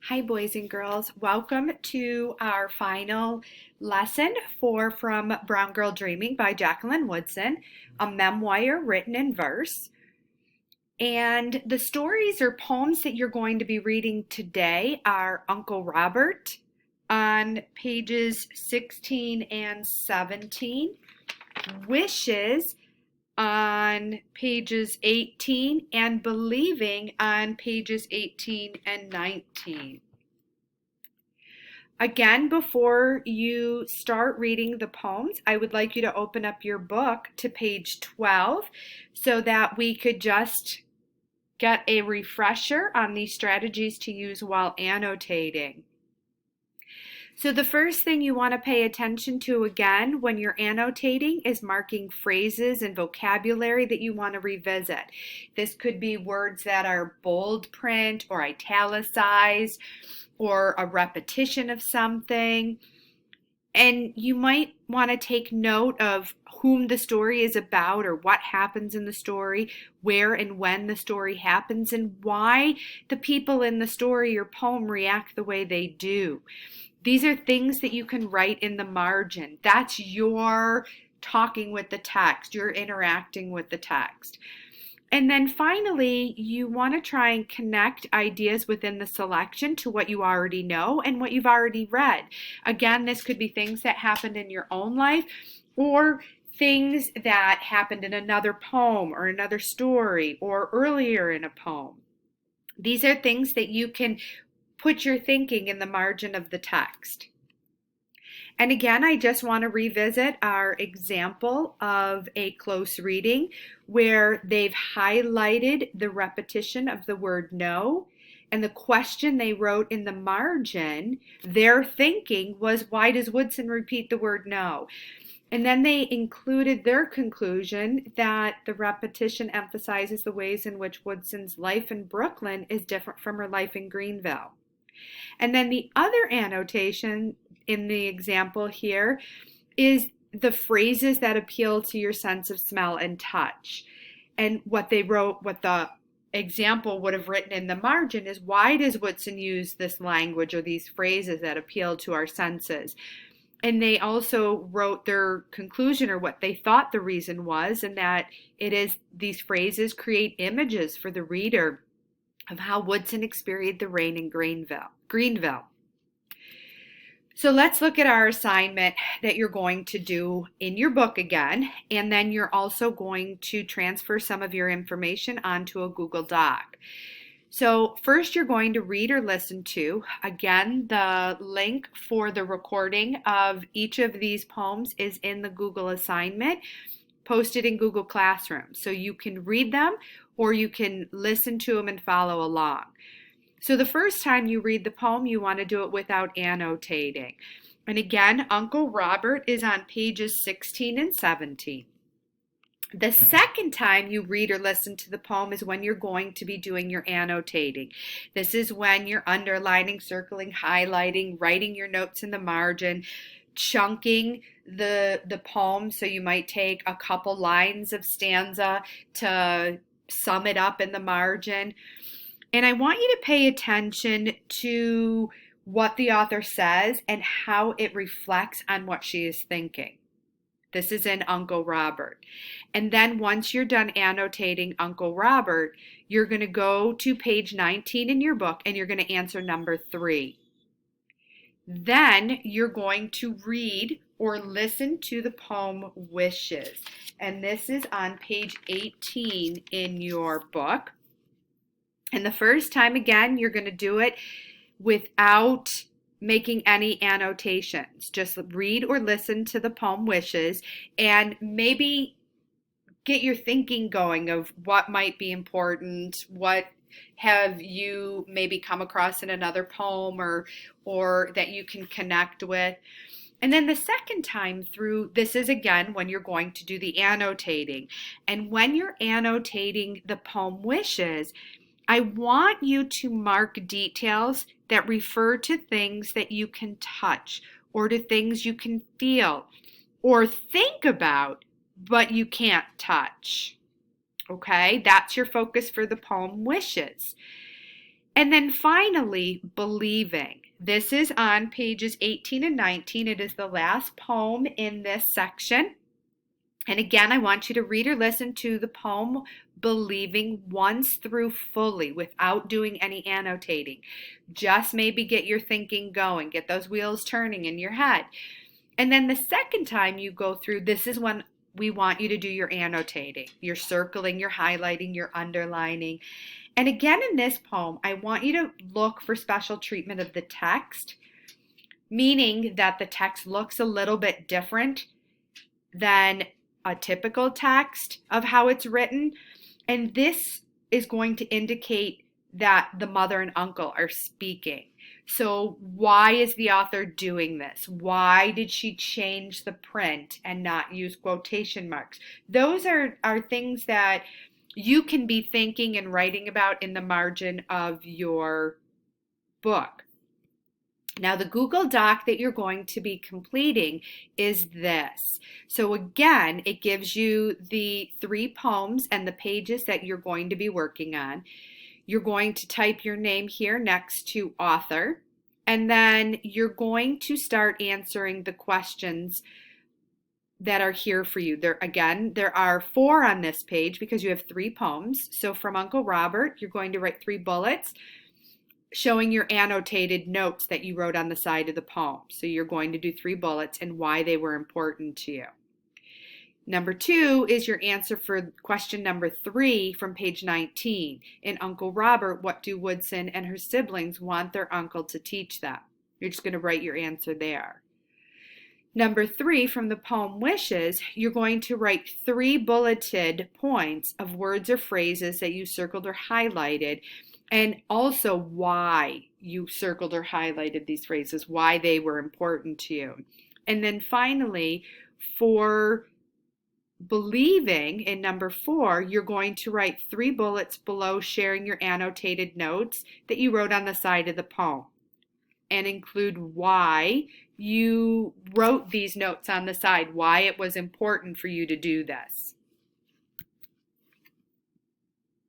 Hi, boys and girls. Welcome to our final lesson from Brown Girl Dreaming by Jacqueline Woodson, a memoir written in verse. And the stories or poems that you're going to be reading today are Uncle Robert on pages 16 and 17, Wishes on pages 18, and Believing on pages 18 and 19. Again, before you start reading the poems, I would like you to open up your book to page 12 so that we could just get a refresher on these strategies to use while annotating. So the first thing you want to pay attention to again when you're annotating is marking phrases and vocabulary that you want to revisit. This could be words that are bold print or italicized or a repetition of something. And you might want to take note of whom the story is about or what happens in the story, where and when the story happens, and why the people in the story or poem react the way they do. These are things that you can write in the margin. That's your talking with the text, you're interacting with the text. And then finally, you want to try and connect ideas within the selection to what you already know and what you've already read. Again, this could be things that happened in your own life or things that happened in another poem or another story or earlier in a poem. These are things that you can put your thinking in the margin of the text. And again, I just want to revisit our example of a close reading where they've highlighted the repetition of the word no, and the question they wrote in the margin, their thinking was, why does Woodson repeat the word no? And then they included their conclusion that the repetition emphasizes the ways in which Woodson's life in Brooklyn is different from her life in Greenville. And then the other annotation in the example here is the phrases that appeal to your sense of smell and touch. And what they wrote, what the example would have written in the margin is, why does Woodson use this language or these phrases that appeal to our senses? And they also wrote their conclusion or what they thought the reason was, and that it is these phrases create images for the reader of how Woodson experienced the rain in Greenville. So let's look at our assignment that you're going to do in your book again, and then you're also going to transfer some of your information onto a Google Doc. So first you're going to read or listen to, again, the link for the recording of each of these poems is in the Google assignment, posted in Google Classroom. So you can read them or you can listen to them and follow along. So the first time you read the poem, you want to do it without annotating. And again, Uncle Robert is on pages 16 and 17. The second time you read or listen to the poem is when you're going to be doing your annotating. This is when you're underlining, circling, highlighting, writing your notes in the margin, chunking the poem. So you might take a couple lines of stanza to sum it up in the margin. And I want you to pay attention to what the author says and how it reflects on what she is thinking. This is in Uncle Robert. And then once you're done annotating Uncle Robert, you're going to go to page 19 in your book and you're going to answer number 3. Then you're going to read or listen to the poem Wishes. And this is on page 18 in your book. And the first time, again, you're going to do it without making any annotations. Just read or listen to the poem Wishes and maybe get your thinking going of what might be important, what have you maybe come across in another poem or that you can connect with. And then the second time through, this is again when you're going to do the annotating. And when you're annotating the poem Wishes, I want you to mark details that refer to things that you can touch or to things you can feel or think about, but you can't touch. Okay, that's your focus for the poem Wishes. And then finally, believing. This is on pages 18 and 19. It is the last poem in this section. And again, I want you to read or listen to the poem Believing once through fully without doing any annotating. Just maybe get your thinking going, get those wheels turning in your head. And then the second time you go through, this is when we want you to do your annotating. You're circling, you're highlighting, you're underlining. And again, in this poem, I want you to look for special treatment of the text, meaning that the text looks a little bit different than a typical text of how it's written. And this is going to indicate that the mother and uncle are speaking. So why is the author doing this? Why did she change the print and not use quotation marks? Those are things that you can be thinking and writing about in the margin of your book. Now, the Google Doc that you're going to be completing is this. So again, it gives you the 3 poems and the pages that you're going to be working on. You're going to type your name here next to author, and then you're going to start answering the questions that are here for you. There are 4 on this page because you have 3 poems. So from Uncle Robert, you're going to write 3 bullets showing your annotated notes that you wrote on the side of the poem. So you're going to do 3 bullets and why they were important to you. Number 2 is your answer for question number 3 from page 19. In Uncle Robert, what do Woodson and her siblings want their uncle to teach them? You're just going to write your answer there. Number 3, from the poem Wishes, you're going to write 3 bulleted points of words or phrases that you circled or highlighted, and also why you circled or highlighted these phrases, why they were important to you. And then finally, for believing, in number 4, you're going to write 3 bullets below sharing your annotated notes that you wrote on the side of the poem, and include why you wrote these notes on the side, why it was important for you to do this.